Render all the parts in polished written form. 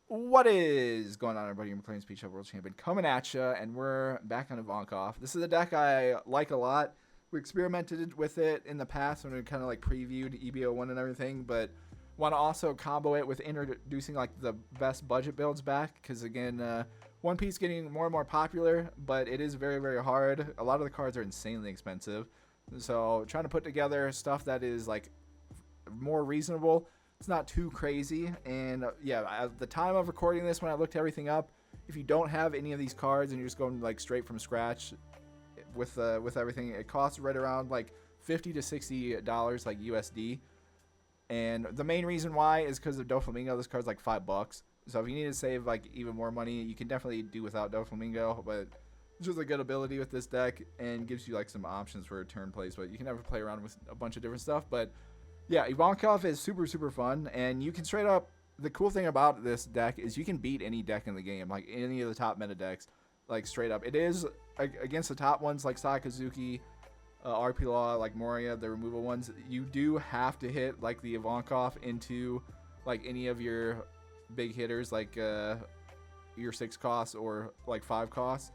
What is going on, everybody? I'm playing Speech Up World Champion coming at you, and we're back on Ivankov. This is a deck I like a lot. We experimented with it in the past when we kind of like previewed EB01 and everything, but want to also combo it with introducing like the best budget builds back, because again, One Piece getting more and more popular, but it is very, very hard. A lot of the cards are insanely expensive, so trying to put together stuff that is like more reasonable. It's not too crazy, and yeah, at the time of recording this, when I looked everything up, if you don't have any of these cards and you're just going like straight from scratch with everything, it costs right around like $50 to $60 like USD. And the main reason why is because of Doflamingo. This card's like $5. So if you need to save like even more money, you can definitely do without Doflamingo, but it's just a good ability with this deck and gives you like some options for turn plays. But you can never play around with a bunch of different stuff. But yeah, Ivankov is super, super fun, and you can straight up, the cool thing about this deck is you can beat any deck in the game, like any of the top meta decks, like straight up. It is against the top ones like Sakazuki, RP Law, like Moria, the removal ones. You do have to hit like the Ivankov into like any of your big hitters, like your 6 costs or like 5 costs,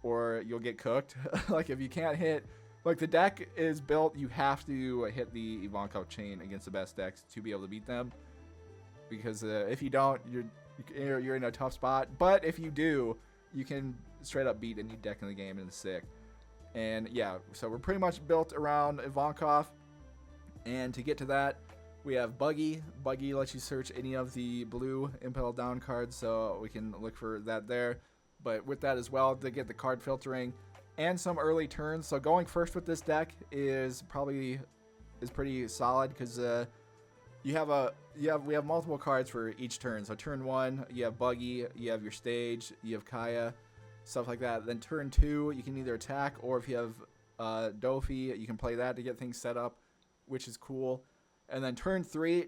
or you'll get cooked. Like if you can't hit, like the deck is built, you have to hit the Ivankov chain against the best decks to be able to beat them. Because if you don't, you're in a tough spot. But if you do, you can straight up beat any deck in the game, and it's sick. And yeah, so we're pretty much built around Ivankov. And to get to that, we have Buggy. Buggy lets you search any of the blue Impel Down cards, so we can look for that there. But with that as well, to get the card filtering and some early turns. So going first with this deck is pretty solid, because we have multiple cards for each turn. So turn 1, you have Buggy, you have your stage, you have Kaya, stuff like that. Then turn 2, you can either attack, or if you have Dofi, you can play that to get things set up, which is cool. And then turn 3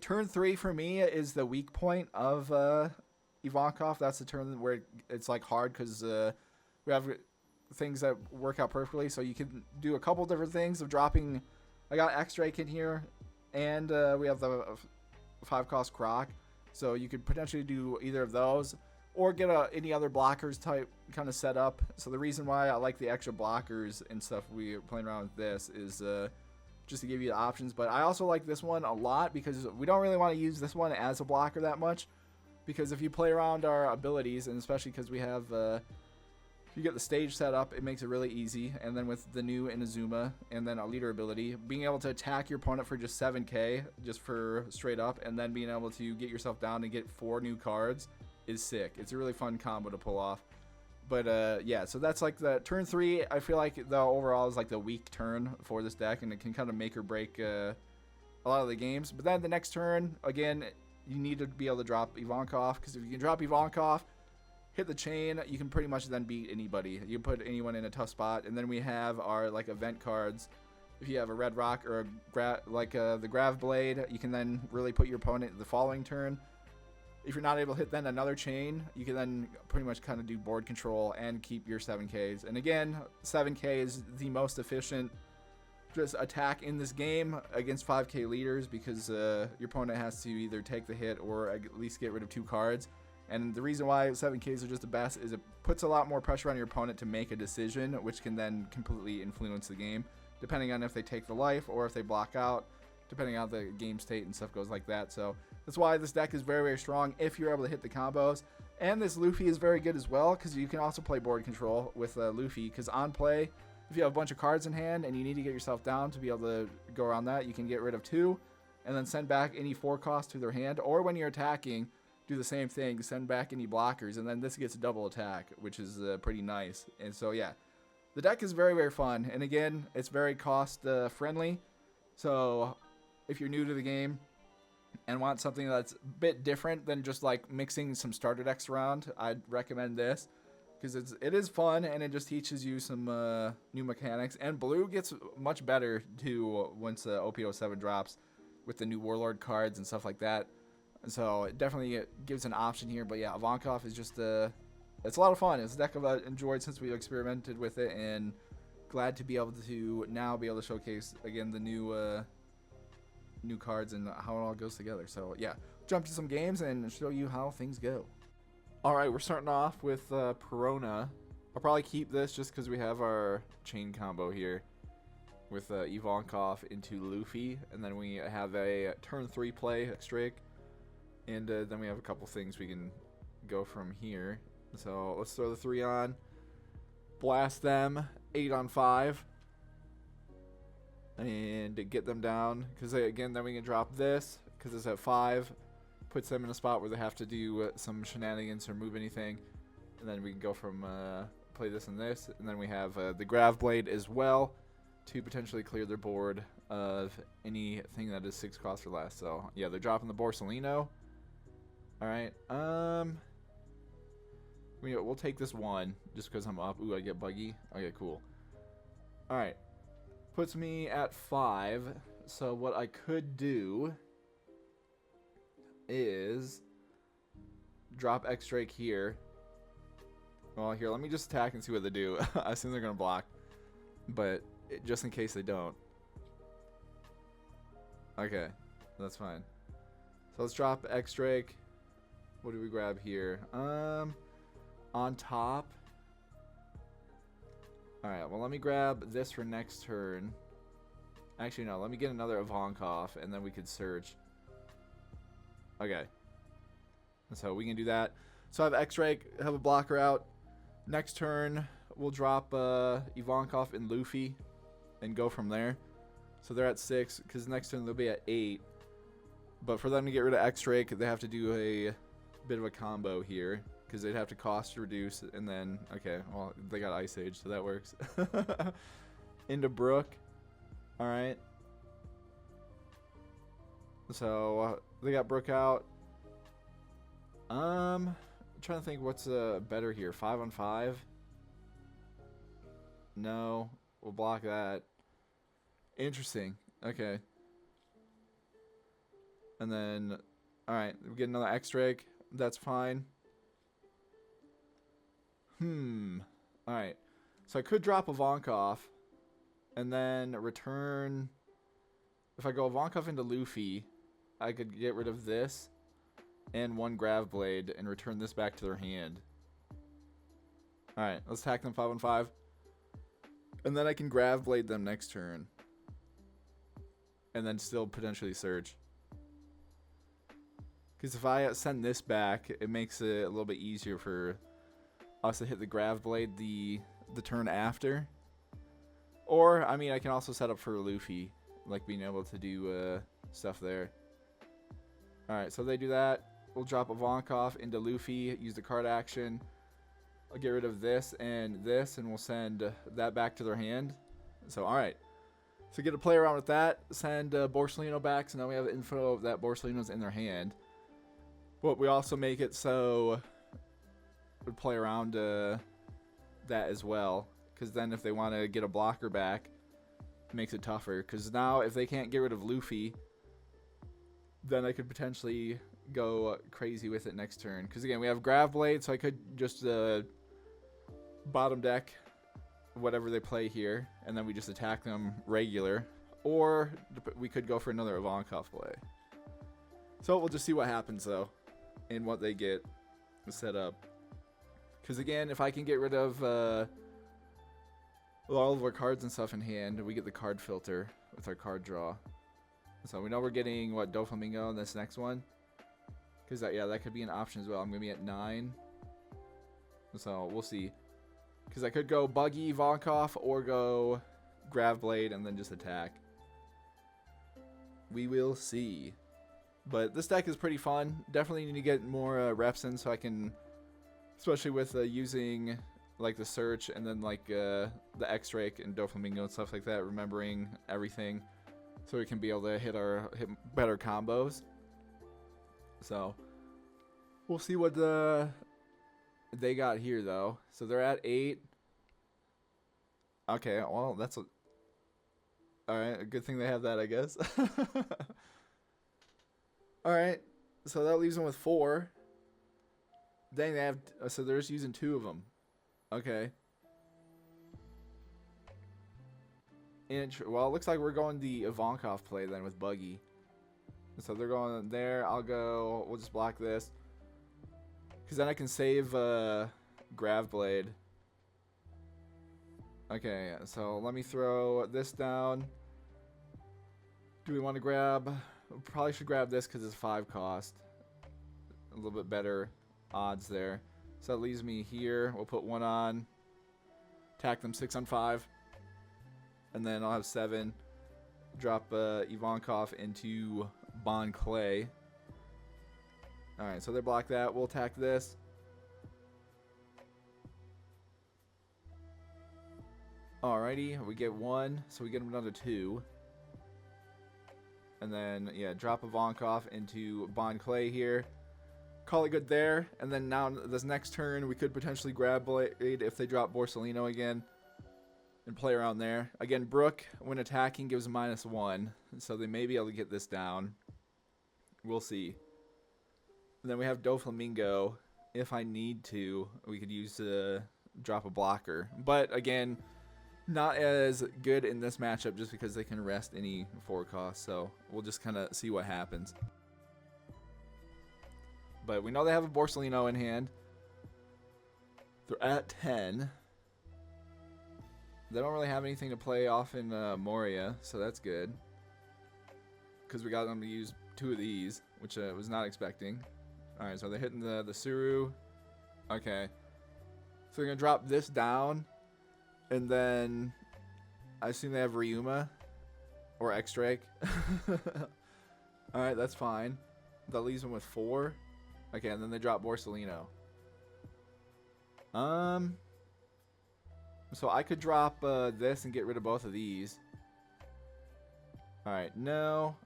for me is the weak point of Ivankov. That's the turn where it's like hard, because we have things that work out perfectly. So you can do a couple different things of dropping. I got X-Drake in here, and we have the 5-cost Croc, so you could potentially do either of those, or get any other blockers type kind of set up. So the reason why I like the extra blockers and stuff we are playing around with this is just to give you the options. But I also like this one a lot, because we don't really want to use this one as a blocker that much, because if you play around our abilities, and especially because we have if you get the stage set up, it makes it really easy. And then with the new Inazuma and then a leader ability, being able to attack your opponent for just 7k, just for straight up, and then being able to get yourself down and get 4 new cards is sick. It's a really fun combo to pull off. But yeah, so that's like the turn 3. I feel like the overall is like the weak turn for this deck, and it can kind of make or break a lot of the games. But then the next turn, again, you need to be able to drop Ivankov, because if you can drop Ivankov, hit the chain, you can pretty much then beat anybody. You can put anyone in a tough spot. And then we have our like event cards. If you have a Red Rock or the Grav Blade, you can then really put your opponent the following turn. If you're not able to hit then another chain, you can then pretty much kind of do board control and keep your 7Ks. And again, 7K is the most efficient just attack in this game against 5K leaders, because your opponent has to either take the hit or at least get rid of 2 cards. And the reason why 7Ks are just the best is it puts a lot more pressure on your opponent to make a decision, which can then completely influence the game, depending on if they take the life or if they block out, depending on how the game state and stuff goes like that. So that's why this deck is very, very strong if you're able to hit the combos. And this Luffy is very good as well, because you can also play board control with Luffy, because on play, if you have a bunch of cards in hand and you need to get yourself down to be able to go around that, you can get rid of 2 and then send back any 4 costs to their hand. Or when you're attacking, do the same thing, send back any blockers, and then this gets a double attack, which is pretty nice. And so yeah, the deck is very, very fun, and again, it's very cost friendly. So if you're new to the game and want something that's a bit different than just like mixing some starter decks around, I'd recommend this, because it is fun, and it just teaches you some new mechanics. And blue gets much better too once OP07 drops, with the new Warlord cards and stuff like that. So it definitely gives an option here. But yeah, Ivankov is just it's a lot of fun. It's a deck I've enjoyed since we experimented with it, and glad to be able to now be able to showcase again the new cards and how it all goes together. So yeah, jump to some games and show you how things go. Alright, we're starting off with Perona. I'll probably keep this just because we have our chain combo here with Ivankov into Luffy, and then we have a turn 3 play Strake, and then we have a couple things we can go from here. So let's throw the 3 on, blast them, 8 on 5, and get them down, because again then we can drop this, because it's at 5, puts them in a spot where they have to do some shenanigans or move anything, and then we can go from play this and this, and then we have the Grav Blade as well to potentially clear their board of anything that is 6 cost or less. So yeah, they're dropping the Borsalino. Alright, we'll take this 1 just because I'm up. Ooh, I get buggy. Okay, cool. Alright, puts me at 5. So what I could do is drop X Drake here. Well, here, let me just attack and see what they do. I assume they're going to block, but just in case they don't. Okay, that's fine. So let's drop X Drake. What do we grab here? On top. Alright, well, let me grab this for next turn. Actually, no, let me get another Ivankov, and then we could search. Okay. So we can do that. So I have X-Drake, have a blocker out. Next turn, we'll drop Ivankov and Luffy and go from there. So they're at 6, because next turn they'll be at 8. But for them to get rid of X-Drake, they have to do a bit of a combo here, because they'd have to cost reduce, and then, okay, well, they got Ice Age, so that works. Into Brook. Alright. So, they got Brook out. I'm trying to think what's better here. 5 on 5? No. We'll block that. Interesting. Okay. And then, alright, we get another X-Drake. That's fine. Alright. So I could drop Ivankov and then return. If I go Ivankov into Luffy, I could get rid of this and 1 Grav Blade and return this back to their hand. Alright, let's attack them 5 on 5. And then I can Grav Blade them next turn. And then still potentially search. Because if I send this back, it makes it a little bit easier for us to hit the Grav Blade the turn after. Or, I mean, I can also set up for Luffy, like being able to do stuff there. Alright, so they do that. We'll drop Ivankov into Luffy, use the card action. I'll get rid of this, and we'll send that back to their hand. So, alright. So get to play around with that. Send Borsalino back, so now we have info that Borsalino's in their hand. But we also make it so we play around that as well. Because then if they want to get a blocker back, it makes it tougher. Because now if they can't get rid of Luffy, then I could potentially go crazy with it next turn. Because again, we have Grav Blade, so I could just bottom deck whatever they play here, and then we just attack them regular. Or we could go for another Ivankov play. So we'll just see what happens though, and what they get set up. Because again, if I can get rid of all of our cards and stuff in hand, we get the card filter with our card draw. So we know we're getting, what, Doflamingo in this next one? Because that could be an option as well. I'm going to be at 9. So we'll see. Because I could go Buggy, Ivankov, or go Grav Blade and then just attack. We will see. But this deck is pretty fun. Definitely need to get more reps in so I can, especially with using like the search and then like the X-Drake and Doflamingo and stuff like that, remembering everything so we can be able to hit better combos. So we'll see what they got here though. So they're at 8. Okay, well that's alright, a good thing they have that, I guess. Alright, so that leaves them with 4. Dang, they have, so they're just using 2 of them. Okay. Well, it looks like we're going the Ivankov play then with Buggy. So they're going there. We'll just block this. Because then I can save Grav Blade. Okay, so let me throw this down. Do we want to grab... We probably should grab this because it's 5 cost. A little bit better odds there. So that leaves me here. We'll put 1 on. Attack them 6 on 5. And then I'll have 7. Drop Ivankov into Bon Clay. Alright, so they block that. We'll attack this. Alrighty, we get 1, so we get another 2. And then, yeah, drop Ivankov into Bon Clay here. Call it good there. And then now, this next turn, we could potentially grab Blade if they drop Borsellino again. And play around there. Again, Brook, when attacking, gives -1. So they may be able to get this down. We'll see. And then we have Doflamingo. If I need to, we could use drop a blocker. But again, not as good in this matchup just because they can rest any 4 costs. So we'll just kind of see what happens. But we know they have a Borsellino in hand. They're at 10. They don't really have anything to play off in Moria, so that's good. Because we got them to use 2 of these, which I was not expecting. Alright, so they're hitting the Suru. Okay. So they're going to drop this down. And then I assume they have Ryuma. Or X-Drake. Alright, that's fine. That leaves them with 4. Okay, and then they drop Borsellino. So I could drop this and get rid of both of these. Alright, no.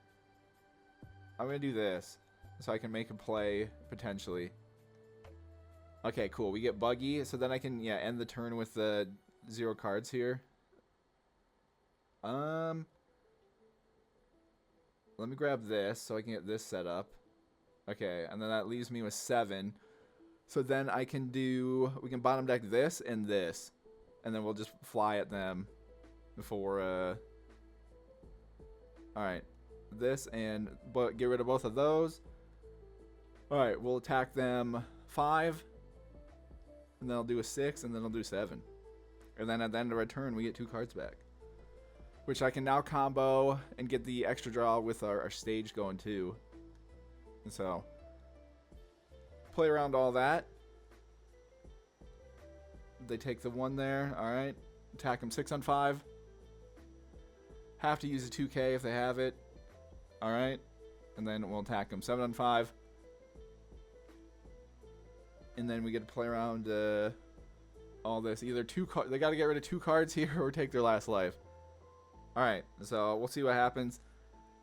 I'm going to do this. So I can make a play, potentially. Okay, cool. We get Buggy. So then I can, yeah, end the turn with the 0 cards here. Let me grab this so I can get this set up. Okay, and then that leaves me with 7. So then I can do... We can bottom deck this and this. And then we'll just fly at them before... Alright. This and... But get rid of both of those. Alright, we'll attack them 5. And then I'll do a 6, and then I'll do 7. And then at the end of our turn, we get 2 cards back. Which I can now combo and get the extra draw with our stage going too. And so, play around all that. They take the 1 there. Alright. Attack them 6 on 5. Have to use a 2K if they have it. Alright. And then we'll attack them 7 on 5. And then we get to play around all this. Either 2 cards. They got to get rid of 2 cards here or take their last life. Alright. So we'll see what happens.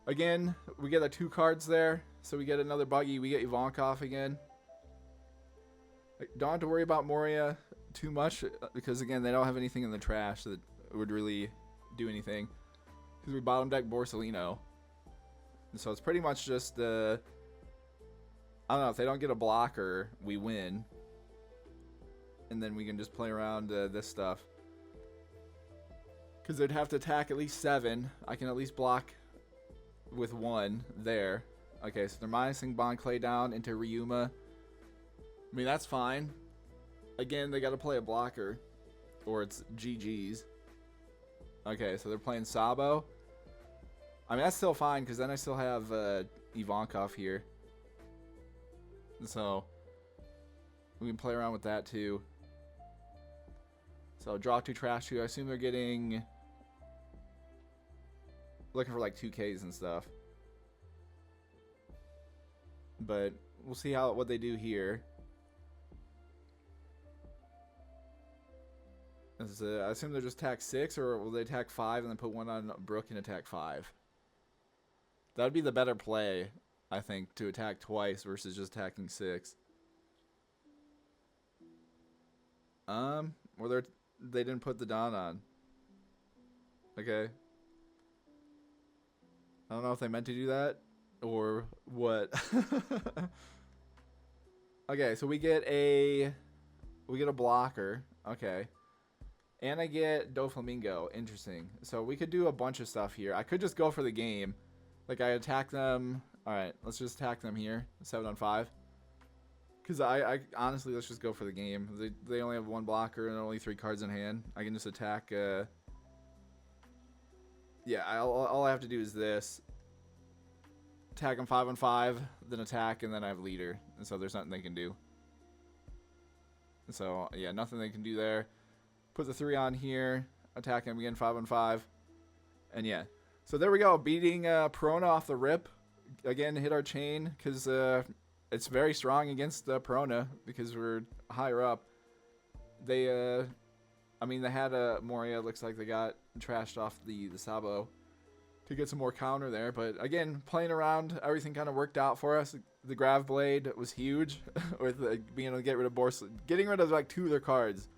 Again, we get the 2 cards there. So we get another Buggy. We get Ivankov again. Don't have to worry about Moria too much. Because, again, they don't have anything in the trash that would really do anything. Because we bottom deck Borsellino. And so it's pretty much just... I don't know. If they don't get a blocker, we win. And then we can just play around this stuff. Because they'd have to attack at least 7. I can at least block with 1 there. Okay, so they're minusing Bon Clay down into Ryuma. I mean, that's fine. Again, they got to play a blocker. Or it's GG's. Okay, so they're playing Sabo. I mean, that's still fine, because then I still have Ivankov here. So, we can play around with that, too. So, draw 2, trash 2. I assume they're getting... Looking for, like, 2Ks and stuff. But, we'll see what they do here. I assume they'll just attack 6, or will they attack 5 and then put 1 on Brook and attack 5? That would be the better play, I think, to attack twice versus just attacking 6. Or they didn't put the Dawn on. Okay. I don't know if they meant to do that or what. Okay, so we get a blocker. Okay. And I get Doflamingo. Interesting. So we could do a bunch of stuff here. I could just go for the game. Like I attack them. Alright, let's just attack them here. 7 on 5. Because I honestly, let's just go for the game. They only have one blocker and only 3 cards in hand. I can just attack. Yeah, all I have to do is this. Attack them 5 on 5, then attack, and then I have leader. And so there's nothing they can do. And so, yeah, nothing they can do there. Put the 3 on here. Attack him again 5 on 5. And yeah. So there we go. Beating Perona off the rip. Again, hit our chain because it's very strong against Perona because we're higher up. They, I mean, they had Moria. Looks like they got trashed off the Sabo to get some more counter there. But again, playing around, everything kind of worked out for us. The Grav Blade was huge with being able to get rid of Borsli. Getting rid of like 2 of their cards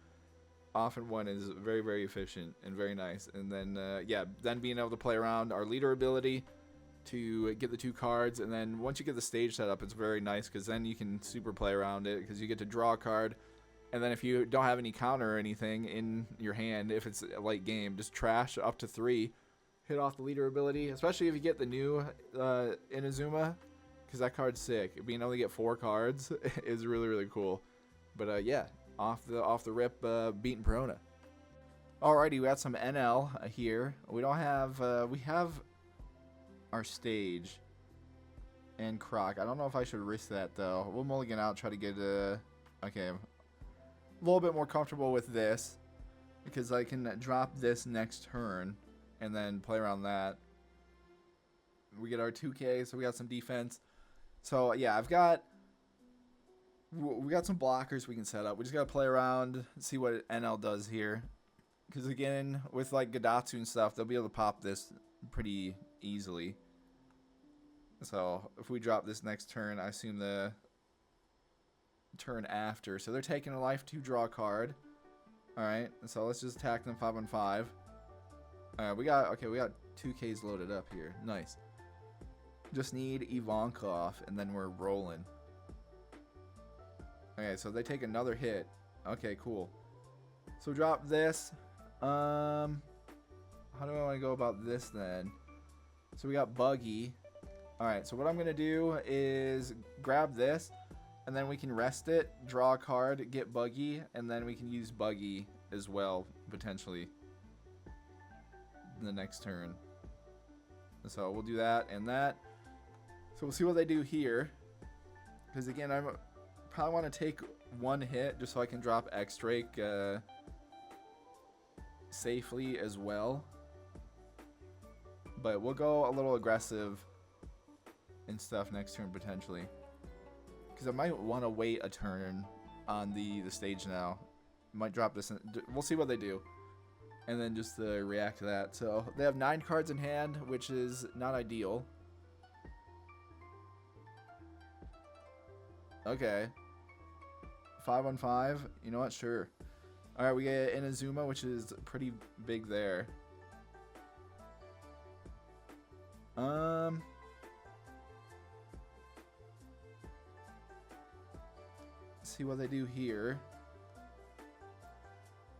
off in one is very, very efficient and very nice. And then, yeah, then being able to play around our leader ability to get the 2 cards. And then once you get the stage set up, it's very nice because then you can super play around it because you get to draw a card. And then if you don't have any counter or anything in your hand, if it's a late game, just trash up to 3. Hit off the leader ability, especially if you get the new Inazuma, because that card's sick. Being able to get 4 cards is really, really cool. But yeah, off the rip, beating Perona. Alrighty, we got some Enel here. We don't have we have our stage and Croc. I don't know if I should risk that though. We'll mulligan out, try to get okay, a little bit more comfortable with this because I can drop this next turn and then play around that. We get our 2K, so we got some defense. So yeah, we got some blockers we can set up. We just gotta play around, see what NL does here. Because again, with like Gadatsu and stuff, they'll be able to pop this pretty easily. So if we drop this next turn, I assume the turn after. So they're taking a life to draw a card. Alright, so let's just attack them 5 on 5. We got 2Ks loaded up here. Nice. Just need Ivankov and then we're rolling. Okay, so they take another hit. Okay, cool. So drop this. How do I want to go about this then? So we got Buggy. Alright, so what I'm going to do is grab this, and then we can rest it, draw a card, get Buggy, and then we can use Buggy as well, potentially, in the next turn. So we'll do that and that. So we'll see what they do here. Because again, I probably want to take 1 hit just so I can drop X-Drake safely as well. But we'll go a little aggressive and stuff next turn potentially. Because I might want to wait a turn on the stage now. Might drop this in, we'll see what they do. And then just react to that. So they have 9 cards in hand, which is not ideal. Okay. 5 on 5. You know what? Sure. Alright, we get Inazuma, which is pretty big there. See what they do here.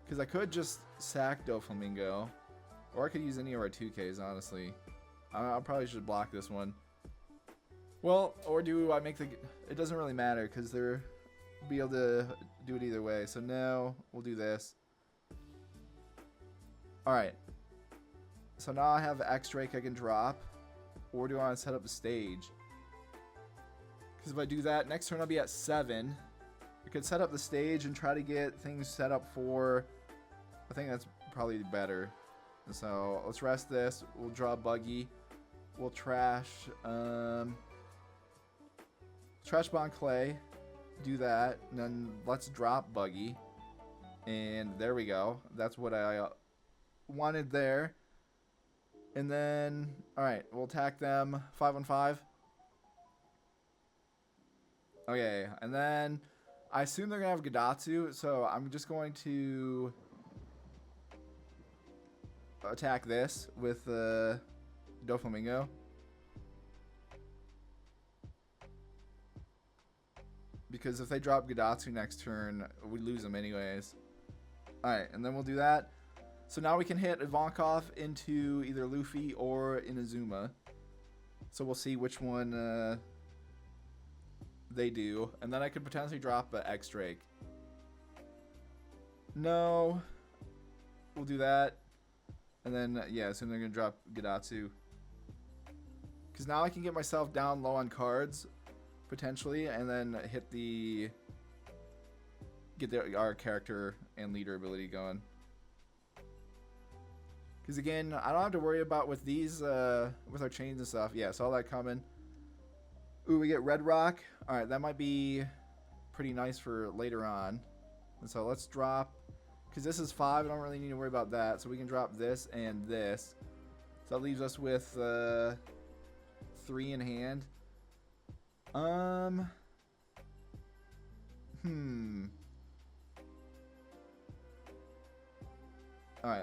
Because I could just sack Doflamingo. Or I could use any of our 2Ks, honestly. I probably should block this one. Well, or do I make the... It doesn't really matter, because they're be able to do it either way. So now, we'll do this. Alright. So now I have X-Drake I can drop. Or do I want to set up the stage? Because if I do that, next turn I'll be at 7. I could set up the stage and try to get things set up for... I think that's probably better. So let's rest this. We'll draw Buggy. We'll trash... trash Bon Clay. Do that. And then let's drop Buggy. And there we go. That's what I wanted there. And then... Alright, we'll attack them 5 on 5. Okay, and then... I assume they're going to have Gadatsu, so I'm just going to attack this with Doflamingo. Because if they drop Gadatsu next turn, we lose them anyways. Alright, and then we'll do that. So now we can hit Ivankov into either Luffy or Inazuma. So we'll see which one They do. And then I could potentially drop a X-Drake. No. We'll do that. And then, yeah, so they're going to drop Gadatsu. Because now I can get myself down low on cards, potentially, and then hit the... Get our character and leader ability going. Because again, I don't have to worry about with these, with our chains and stuff. Yeah, saw that coming. Ooh, we get Red Rock. Alright, that might be pretty nice for later on. And so let's drop, because this is 5, I don't really need to worry about that. So we can drop this and this. So that leaves us with 3 in hand. Alright,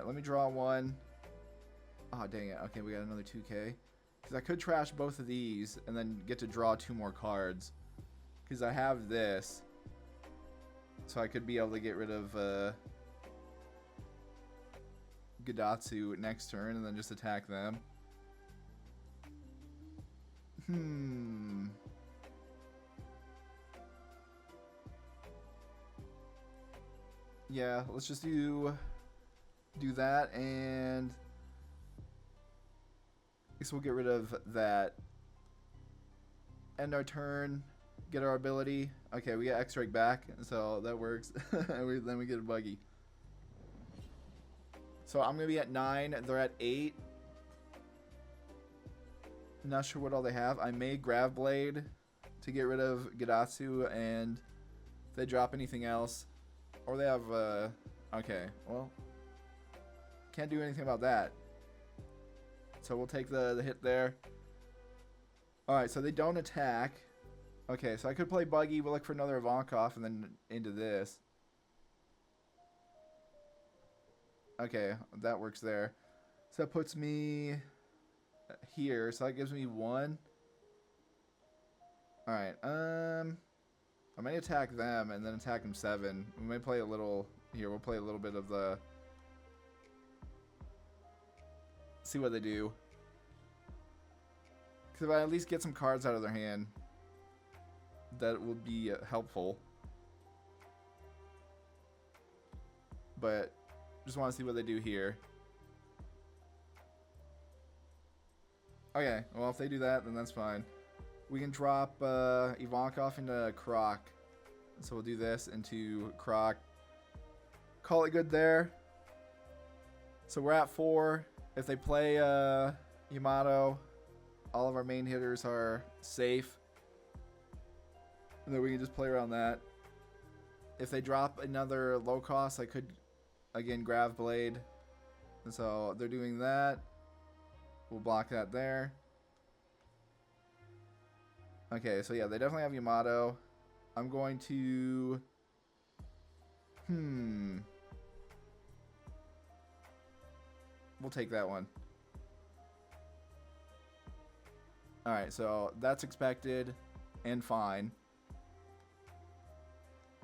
let me draw one. Oh, dang it. Okay, we got another 2k. Because I could trash both of these and then get to draw 2 more cards. Because I have this. So I could be able to get rid of Gadatsu next turn and then just attack them. Yeah, let's just do that, and I guess we'll get rid of that. End our turn, get our ability. Okay, we get X-Drake back, so that works. And then we get a buggy. So I'm gonna be at 9. They're at 8. Not sure what all they have. I may Grav Blade to get rid of Gadatsu, and if they drop anything else, or they have okay, well, can't do anything about that. So we'll take the hit there. Alright, so they don't attack. Okay, so I could play Buggy, we'll look for another Ivankov, and then into this. Okay, that works there. So that puts me here, so that gives me 1. Alright, I may attack them and then attack them 7. We may play a little here, we'll play a little bit of the... See what they do. Because if I at least get some cards out of their hand, that will be helpful. But just want to see what they do here. Okay, well if they do that, then that's fine. We can drop Ivankov into Croc. So we'll do this into Croc. Call it good there. So we're at 4. If they play Yamato, all of our main hitters are safe. And then we can just play around that. If they drop another low cost, I could, again, Grav Blade. And so they're doing that. We'll block that there. Okay, so yeah, they definitely have Yamato. I'm going to... We'll take that one. Alright, so that's expected and fine.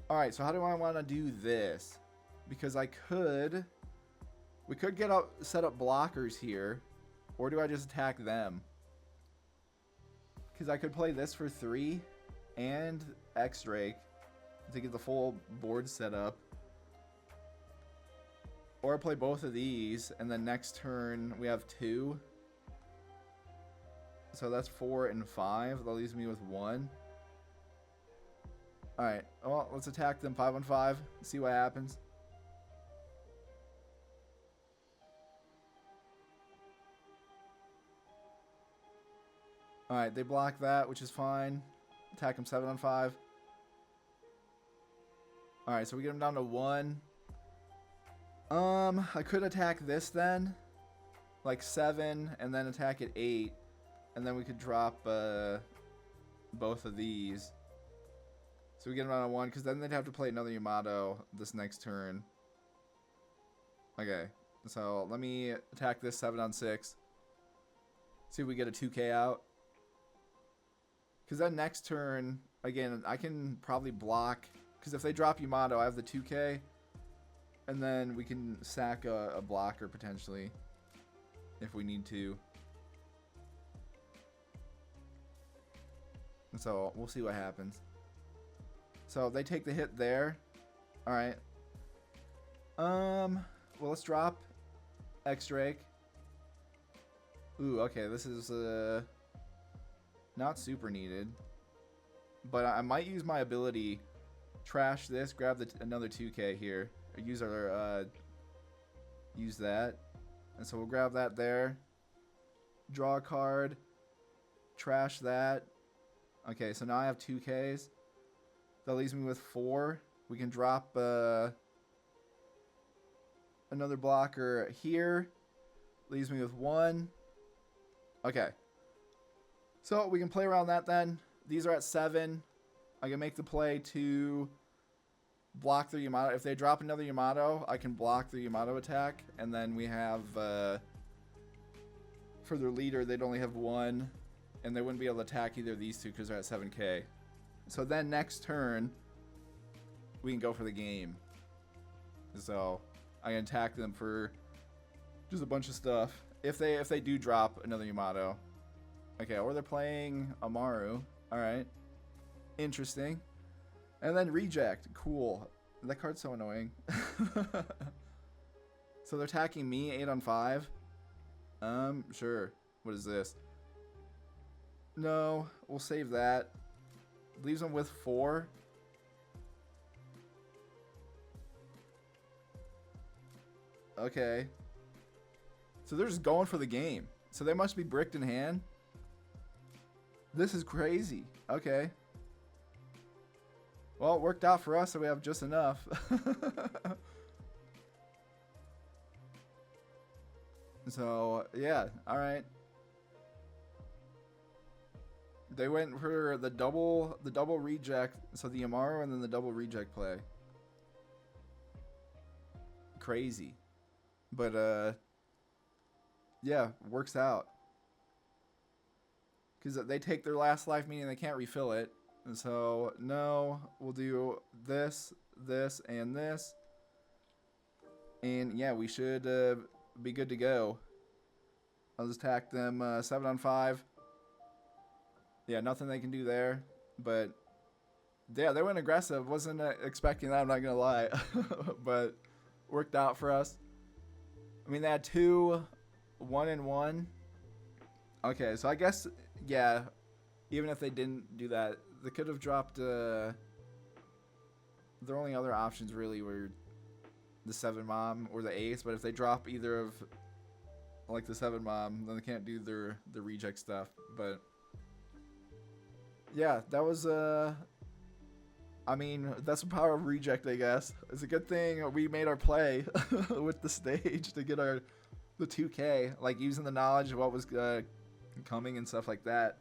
Alright, so how do I want to do this? Because I could... We could set up blockers here. Or do I just attack them? Because I could play this for 3 and X-Drake to get the full board set up. Or play both of these, and then next turn we have 2. So that's 4 and 5. That leaves me with 1. Alright, well, let's attack them 5 on 5. See what happens. Alright, they block that, which is fine. Attack them 7 on 5. Alright, so we get them down to 1. I could attack this then. Like 7, and then attack at 8. And then we could drop both of these. So we get them down to 1, because then they'd have to play another Yamato this next turn. Okay, so let me attack this 7 on 6. See if we get a 2k out. Because then next turn, again, I can probably block. Because if they drop Yamato, I have the 2k. And then we can sack a blocker potentially. If we need to. And so we'll see what happens. So they take the hit there. All right. Well, let's drop X-Drake. Ooh, okay. This is not super needed, but I might use my ability. Trash this. Grab another 2K here. Or use our use that, and so we'll grab that there. Draw a card. Trash that. Okay, so now I have 2Ks. That leaves me with 4. We can drop another blocker here. Leaves me with 1. Okay. So we can play around that then. These are at 7. I can make the play to block the Yamato. If they drop another Yamato, I can block the Yamato attack. And then we have, for their leader, they'd only have 1. And they wouldn't be able to attack either of these two because they're at 7K. So then next turn, we can go for the game. So I can attack them for just a bunch of stuff. If they do drop another Yamato. Okay, or they're playing Amaru. Alright. Interesting. And then reject. Cool. That card's so annoying. So they're attacking me 8 on 5. Sure. What is this? No, we'll save that. Leaves them with 4. Okay. So they're just going for the game. So they must be bricked in hand. This is crazy. Okay. Well, it worked out for us, so we have just enough. So, yeah. Alright. They went for the double reject, so the Amaru and then the double reject play. Crazy. But, yeah, works out. Because they take their last life, meaning they can't refill it. And so, no, we'll do this, this, and this. And, yeah, we should be good to go. I'll just attack them 7 on 5. Yeah, nothing they can do there. But, yeah, they went aggressive. Wasn't expecting that, I'm not going to lie. But, worked out for us. I mean, they had 2 1-1. Okay, so I guess, yeah, even if they didn't do that, they could have dropped, their only other options really were the 7 mom or the ace, but if they drop either of, like, the 7 mom, then they can't do the reject stuff. But, yeah, that was, I mean, that's the power of reject, I guess. It's a good thing we made our play with the stage to get the 2K, like using the knowledge of what was coming and stuff like that.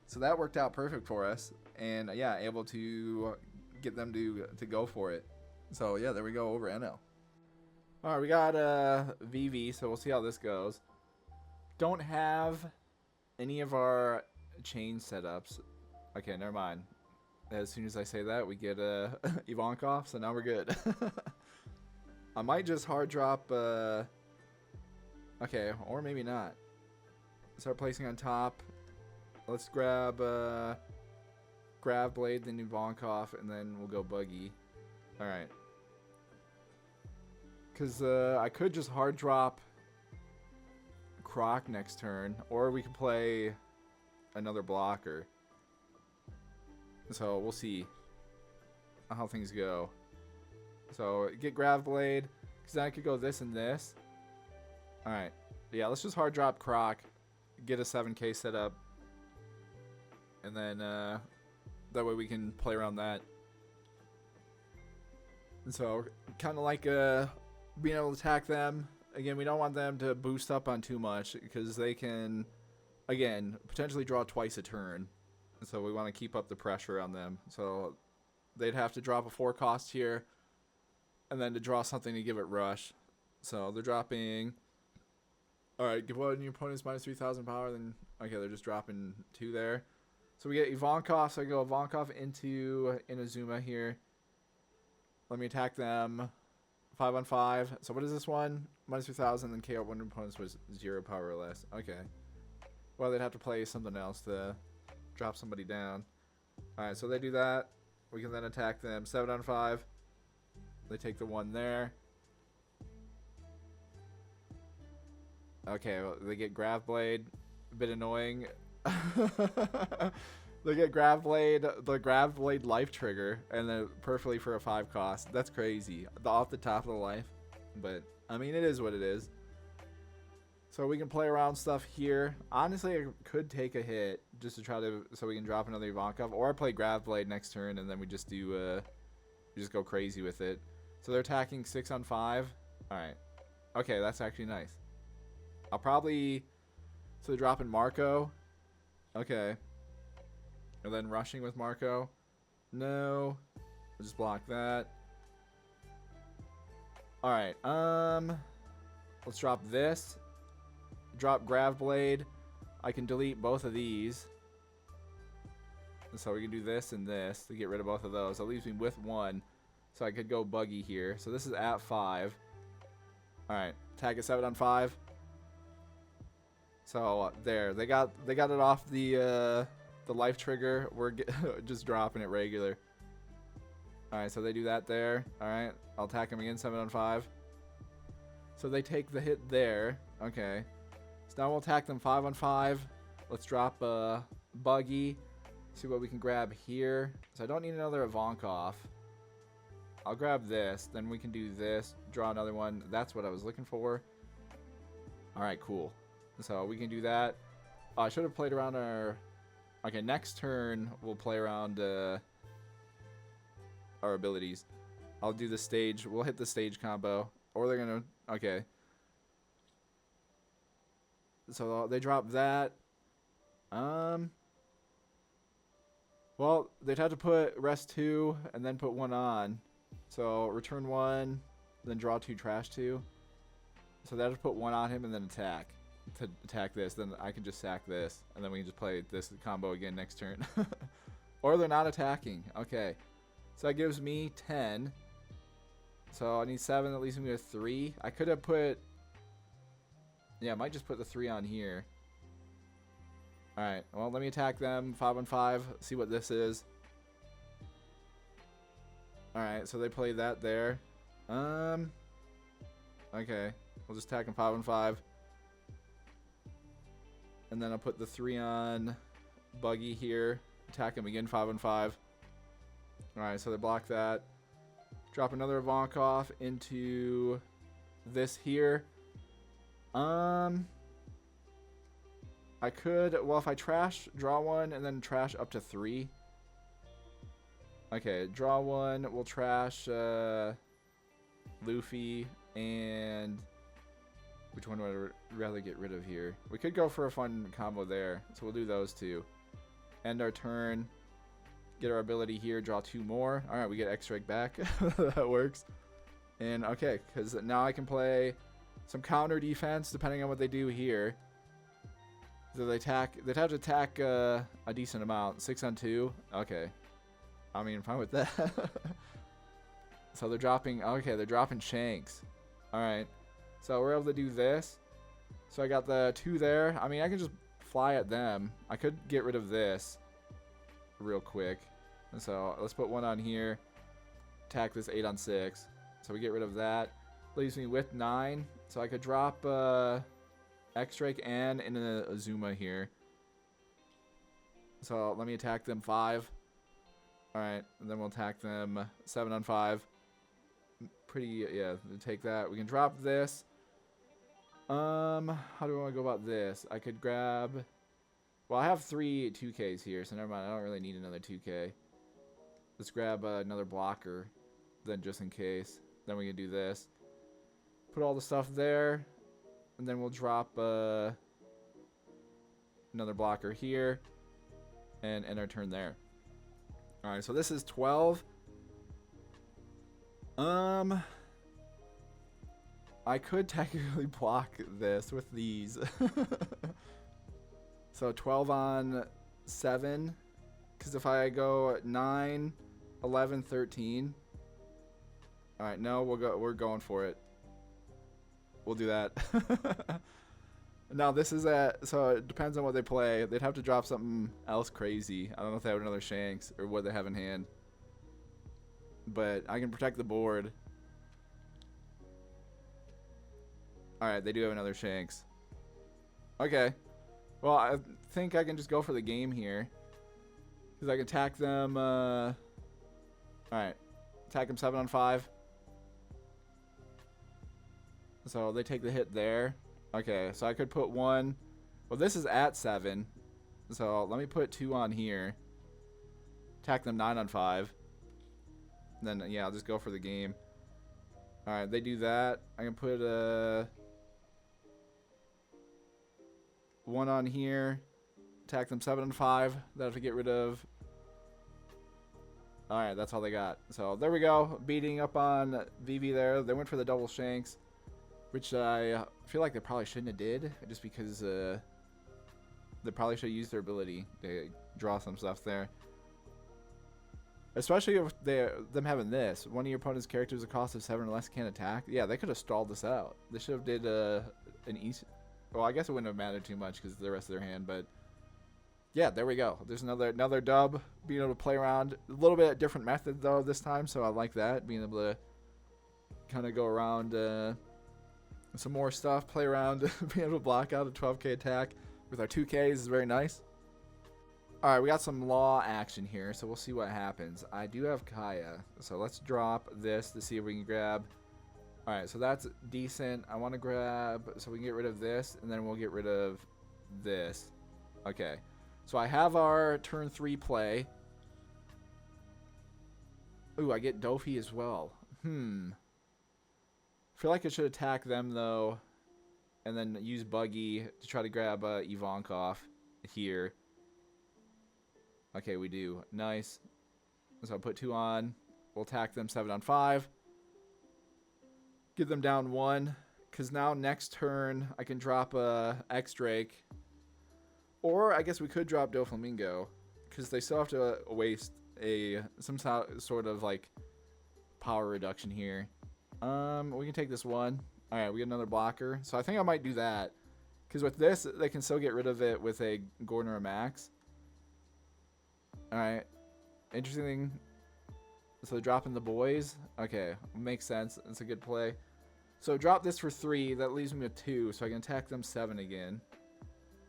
So that worked out perfect for us, and yeah, able to get them to go for it. So yeah, there we go over Enel. All right, we got Vivi, so we'll see how this goes. Don't have any of our chain setups. Okay, never mind. As soon as I say that, we get Ivankov, so now we're good. I might just hard drop. Okay, or maybe not. Start placing on top. Let's grab Blade, then Ivankov, and then we'll go Buggy. All right. Because I could just hard drop Croc next turn, or we could play another blocker. So we'll see how things go. So get Grav Blade, because then I could go this and this. Alright. Yeah, let's just hard drop Croc, get a 7K set up, and then that way we can play around that. And so kind of like being able to attack them. Again, we don't want them to boost up on too much, because they can, again, potentially draw twice a turn. So we want to keep up the pressure on them. So they'd have to drop a 4 cost here, and then to draw something to give it rush. So they're dropping. All right, give one of your opponents minus 3,000 power. Then okay, they're just dropping 2 there. So we get Ivankov. So I go Ivankov into Inazuma here. Let me attack them 5 on 5. So what is this one? Minus 3,000. Then KO one of your opponents was 0 power or less. Okay. Well, they'd have to play something else to drop somebody down. Alright, so they do that. We can then attack them 7 on 5. They take the 1 there. Okay, well, they get Grav Blade. A bit annoying. They get Grav Blade, the Grav Blade life trigger, and then perfectly for a 5 cost. That's crazy. Off the top of the life. But, I mean, it is what it is. So we can play around stuff here. Honestly, I could take a hit just to try to, so we can drop another Ivankov. Or I play Grav Blade next turn, and then we just do, we just go crazy with it. So they're attacking 6 on 5. Alright. Okay, that's actually nice. I'll probably, so they're dropping Marco. Okay. And then rushing with Marco. No. We'll just block that. Alright, let's drop this. Drop Grav Blade. I can delete both of these. So we can do this and this to get rid of both of those. That leaves me with 1. So I could go Buggy here. So this is at 5. Alright, attack at 7 on 5. So there, they got it off the life trigger. We're just dropping it regular. Alright, so they do that there. Alright, I'll attack them again, 7 on 5. So they take the hit there. Okay. So now we'll attack them 5 on 5. Let's drop Buggy. See what we can grab here. So I don't need another Ivankov. I'll grab this. Then we can do this. Draw another one. That's what I was looking for. Alright, cool. So we can do that. I should have played around our... Okay, next turn we'll play around our abilities. I'll do the stage. We'll hit the stage combo. Or they're going to... Okay. So they drop that. Well, they'd have to put rest 2 and then put 1 on. So return 1, then draw 2, trash 2. So they have to put 1 on him and then attack. To attack this, then I can just sack this. And then we can just play this combo again next turn. Or they're not attacking. Okay. So that gives me 10. So I need 7, that leaves me with 3. I could have put... Yeah, I might just put the 3 on here. Alright, well, let me attack them 5 on 5. See what this is. Alright, so they play that there. Okay. We'll just attack them 5 on 5. And then I'll put the 3 on Buggy here. Attack him again 5 on 5. Alright, so they block that. Drop another Ivankov into this here. I could, well, if I trash, draw 1, and then trash up to 3. Okay, draw 1, we'll trash Luffy, and which one would I rather get rid of here? We could go for a fun combo there, so we'll do those 2. End our turn, get our ability here, draw 2 more. Alright, we get X-Strike back. That works. And okay, because now I can play some counter defense depending on what they do here. So they attack. They'd have to attack a decent amount. 6 on 2. Okay. I mean, I'm fine with that. So they're dropping. Okay, they're dropping Shanks. All right. So we're able to do this. So I got the 2 there. I mean, I can just fly at them. I could get rid of this real quick. And so let's put 1 on here. Attack this 8 on 6. So we get rid of that. Leaves me with 9. So I could drop X-Strike and in a Azuma here. So let me attack them 5. Alright, and then we'll attack them 7 on 5. Pretty, yeah, take that. We can drop this. How do I want to go about this? I could grab... Well, I have 3 2Ks here, so never mind. I don't really need another 2K. Let's grab another blocker, then just in case. Then we can do this. Put all the stuff there. And then we'll drop another blocker here. And end our turn there. Alright, so this is 12. I could technically block this with these. So 12 on 7. Because if I go 9, 11, 13. Alright, no, we're going for it. We'll do that. Now this is so it depends on what they play. They'd have to drop something else crazy. I don't know if they have another Shanks or what they have in hand. but I can protect the board. Alright, they do have another Shanks. Okay. Well, I think I can just go for the game here. Because I can attack them, Alright. Attack them 7 on 5. So they take the hit there. Okay, so I could put 1. Well, this is at 7. So let me put 2 on here. Attack them 9 on 5. And then, yeah, I'll just go for the game. Alright, they do that. I can put 1 on here. Attack them 7 and 5. That have to get rid of. Alright, that's all they got. So there we go. Beating up on Vivi there. They went for the double Shanks, which I feel like they probably shouldn't have did, just because they probably should have used their ability to draw some stuff there. Especially if them having this. One of your opponent's characters a cost of 7 or less can't attack. Yeah, they could have stalled this out. They should have did an easy. Well, I guess it wouldn't have mattered too much because of the rest of their hand, but yeah, there we go. There's another dub. Being able to play around a little bit different method though this time, so I like that. Being able to kind of go around some more stuff, play around, being able to block out a 12k attack with our 2ks is very nice. All right, we got some law action here, so we'll see what happens. I do have Kaya, so let's drop this to see if we can grab. All right, so that's decent. I want to grab, so we can get rid of this, and then we'll get rid of this. Okay, so I have our turn 3 play. Ooh, I get Dofi as well. I feel like I should attack them, though, and then use Buggy to try to grab Ivankov here. Okay, we do. Nice. So I'll put 2 on. We'll attack them 7 on 5. Get them down 1. Because now next turn, I can drop X-Drake. Or I guess we could drop Doflamingo. Because they still have to waste some sort of like power reduction here. We can take this 1. Alright, we get another blocker. So I think I might do that. Because with this, they can still get rid of it with a Gordon or a Max. Alright. Interesting. So dropping the boys. Okay, makes sense. It's a good play. So drop this for 3. That leaves me with 2. So I can attack them 7 again.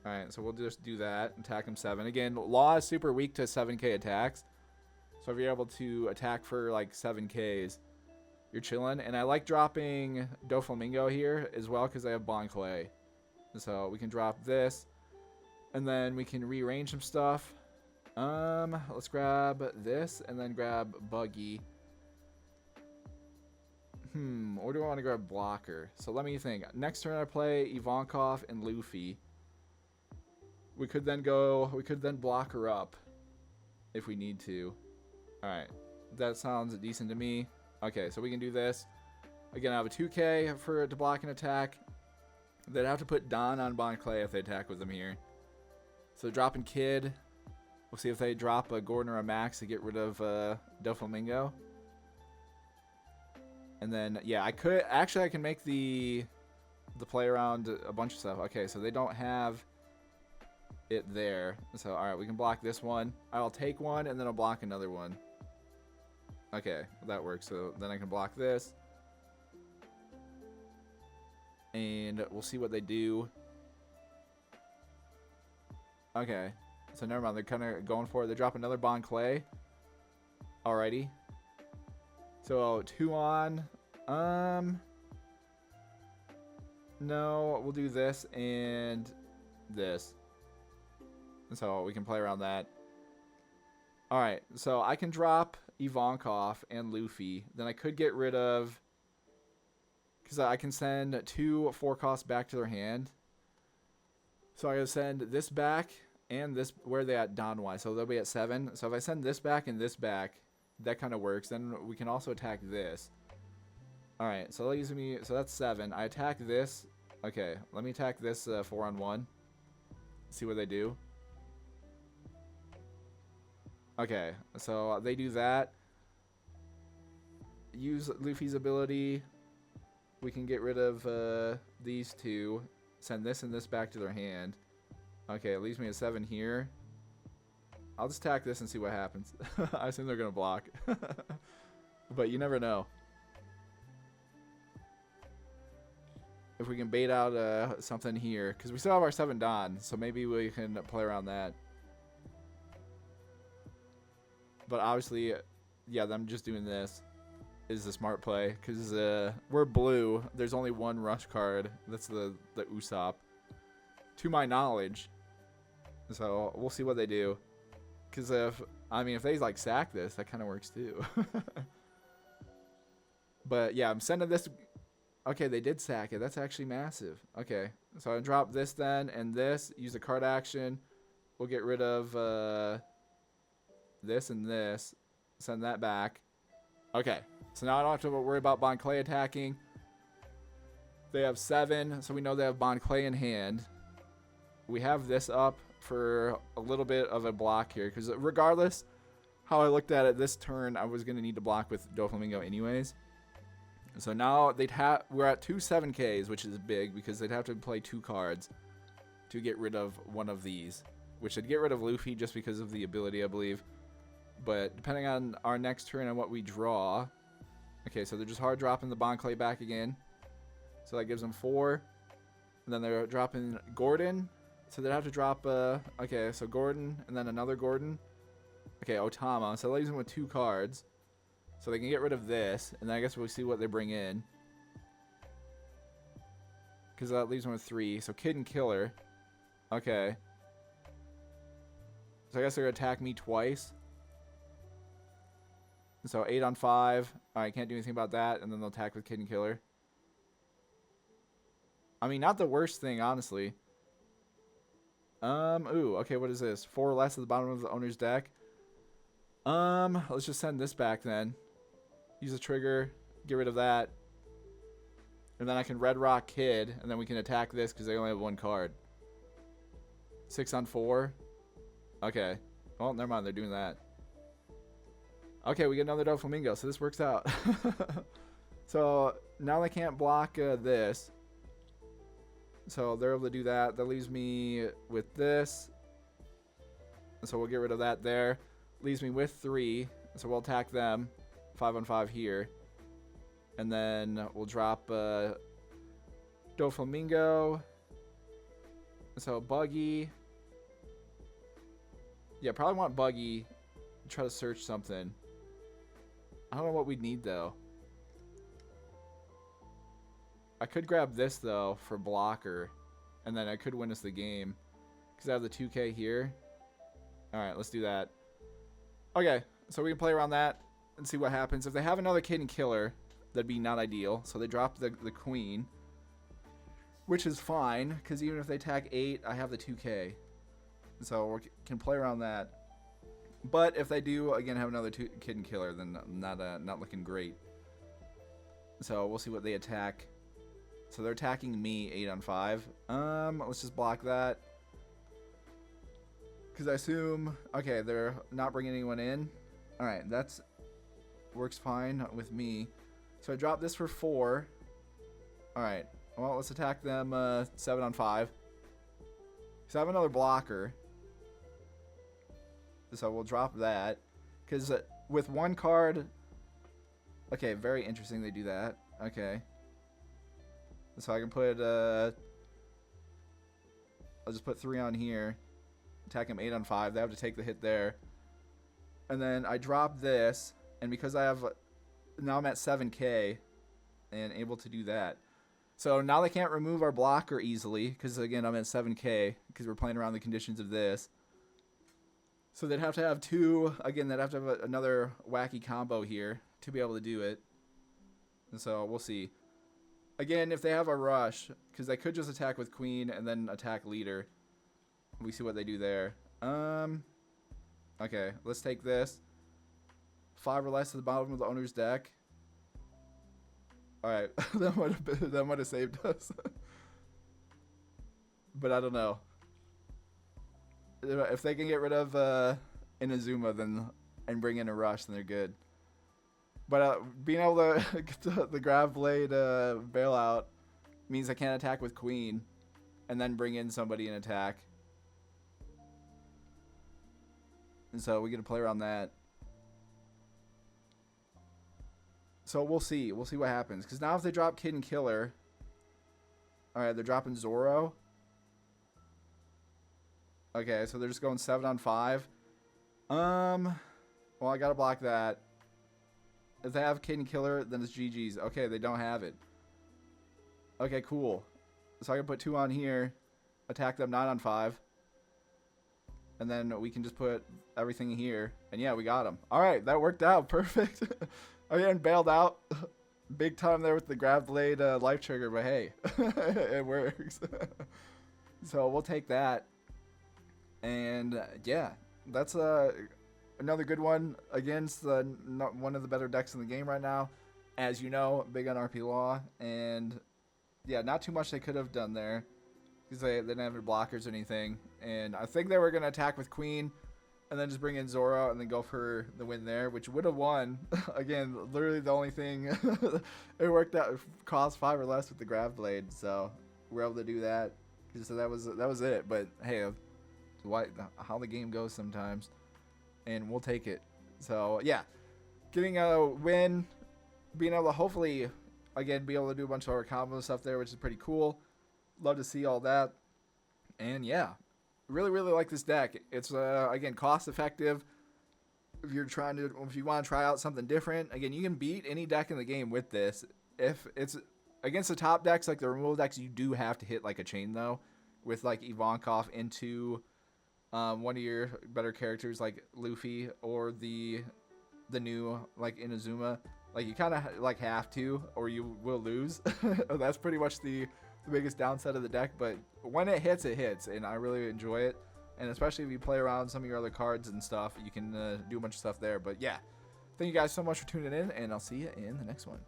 Alright, so we'll just do that. Attack them 7. Again, Law is super weak to 7k attacks. So if you're able to attack for like 7ks, you're chilling. And I like dropping Doflamingo here as well because I have Bon Clay. So we can drop this. And then we can rearrange some stuff. Let's grab this and then grab Buggy. Or do I want to grab Blocker? So let me think. Next turn I play Ivankov and Luffy. We could then block her up if we need to. Alright. That sounds decent to me. Okay, so we can do this. Again, I have a 2k to block an attack. They'd have to put Don on Bon Clay if they attack with them here. So dropping Kid. We'll see if they drop a Gordon or a Max to get rid of Doflamingo. And then, yeah, I can make the play around a bunch of stuff. Okay, so they don't have it there. So, alright, we can block this one. I'll take 1, and then I'll block another one. Okay, that works. So then I can block this. And we'll see what they do. Okay. So never mind, they're kind of going for it. They drop another Bon Clay. Alrighty. So 2 on. No, we'll do this and this. So we can play around that. Alright, so I can drop Ivankov and Luffy. Then I could get rid of... Because I can send 2 4-costs back to their hand. So I gotta send this back and this... Where are they at Don-wise? So they'll be at 7. So if I send this back and this back, that kind of works. Then we can also attack this. Alright, so that leaves me... So that's 7. I attack this. Okay, let me attack this 4-on-1. See what they do. Okay, so they do that. Use Luffy's ability. We can get rid of these 2. Send this and this back to their hand. Okay, it leaves me at 7 here. I'll just attack this and see what happens. I assume they're going to block. But you never know. If we can bait out something here. Because we still have our 7 Don. So maybe we can play around that. But obviously, yeah, them just doing this is the smart play. Because we're blue. There's only one rush card. That's the Usopp. To my knowledge. So we'll see what they do. Because if they like sack this, that kind of works too. But yeah, I'm sending this. Okay, they did sack it. That's actually massive. Okay, so I drop this then and this. Use the card action. We'll get rid of this and this. Send that back. Okay, so now I don't have to worry about Bon Clay attacking. They have 7, so we know they have Bon Clay in hand. We have this up for a little bit of a block here. Because regardless how I looked at it this turn, I was going to need to block with Doflamingo anyways. So now we're at 2 7Ks, which is big because they'd have to play 2 cards to get rid of one of these. Which would get rid of Luffy just because of the ability, I believe. But depending on our next turn and what we draw. Okay, so they're just hard dropping the Bon Clay back again. So that gives them 4. And then they're dropping Gordon. So they'd have to drop, okay, so Gordon and then another Gordon. Okay, Otama. So that leaves them with 2 cards. So they can get rid of this. And then I guess we'll see what they bring in. Because that leaves them with 3. So Kid and Killer. Okay. So I guess they're going to attack me twice. So 8 on 5. Alright, can't do anything about that. And then they'll attack with Kid and Killer. I mean, not the worst thing, honestly. Ooh, okay, what is this? 4 less at the bottom of the owner's deck. Let's just send this back then. Use a trigger, get rid of that. And then I can Red Rock Kid, and then we can attack this because they only have 1 card. 6 on 4. Okay. Well, never mind, they're doing that. Okay, we get another Doflamingo, so this works out. So, now they can't block this. So they're able to do that. That leaves me with this. So we'll get rid of that there. Leaves me with 3. So we'll attack them. 5 on 5 here. And then we'll drop Doflamingo. So Buggy. Yeah, probably want Buggy. Try to search something. I don't know what we'd need though. I could grab this, though, for blocker. And then I could win us the game. Because I have the 2K here. Alright, let's do that. Okay, so we can play around that and see what happens. If they have another Kid and Killer, that'd be not ideal. So they drop the Queen. Which is fine, because even if they attack 8, I have the 2K. So we can play around that. But if they do, again, have another Kid and Killer, then not looking great. So we'll see what they attack. So they're attacking me 8 on 5. Let's just block that. Because I assume, okay, they're not bringing anyone in. Alright, that's works fine with me. So I drop this for 4. Alright, well, let's attack them 7 on 5. So I have another blocker. So we'll drop that. Because with 1 card... Okay, very interesting they do that. Okay. So I can put, I'll just put 3 on here. Attack him 8 on 5. They have to take the hit there. And then I drop this. And because I have, now I'm at 7K. And able to do that. So now they can't remove our blocker easily. Because again, I'm at 7K. Because we're playing around the conditions of this. So they'd have to have 2. Again, they'd have to have another wacky combo here. To be able to do it. And so we'll see. Again, if they have a rush, because they could just attack with Queen and then attack Leader. We see what they do there. Okay, let's take this. 5 or less to the bottom of the owner's deck. Alright, that might have saved us. But I don't know. If they can get rid of Inazuma then and bring in a rush, then they're good. But being able to get the Grav Blade bailout means I can't attack with Queen and then bring in somebody and attack. And so we get to play around that. So we'll see. We'll see what happens. Because now if they drop Kid and Killer... Alright, they're dropping Zoro. Okay, so they're just going 7 on 5. Well, I gotta block that. If they have Kid and Killer, then it's GG's. Okay, they don't have it. Okay, cool. So I can put 2 on here. Attack them 9 on 5. And then we can just put everything here. And yeah, we got them. Alright, that worked out. Perfect. I getting bailed out. Big time there with the grab blade life trigger, but hey, it works. So we'll take that. And yeah, that's another good one against one of the better decks in the game right now. As you know, big on RP Law. And yeah, not too much they could have done there. Because they didn't have any blockers or anything. And I think they were going to attack with Queen. And then just bring in Zoro and then go for the win there, which would have won. Again, literally the only thing it worked out, cost 5 or less with the grab blade, so we're able to do that. So that was it. But hey, how the game goes sometimes, and we'll take it. So yeah, getting a win, being able to hopefully again be able to do a bunch of our combo stuff there, which is pretty cool. Love to see all that, and yeah. Really like this deck. It's again cost effective. If you want to try out something different, again you can beat any deck in the game with this. If it's against the top decks like the removal decks, you do have to hit like a chain though, with like Ivankov into one of your better characters like Luffy or the new like Inazuma. Like you kind of like have to, or you will lose. That's pretty much the biggest downside of the deck, but when it hits, and I really enjoy it. And especially if you play around some of your other cards and stuff, you can do a bunch of stuff there. But yeah, thank you guys so much for tuning in, and I'll see you in the next one.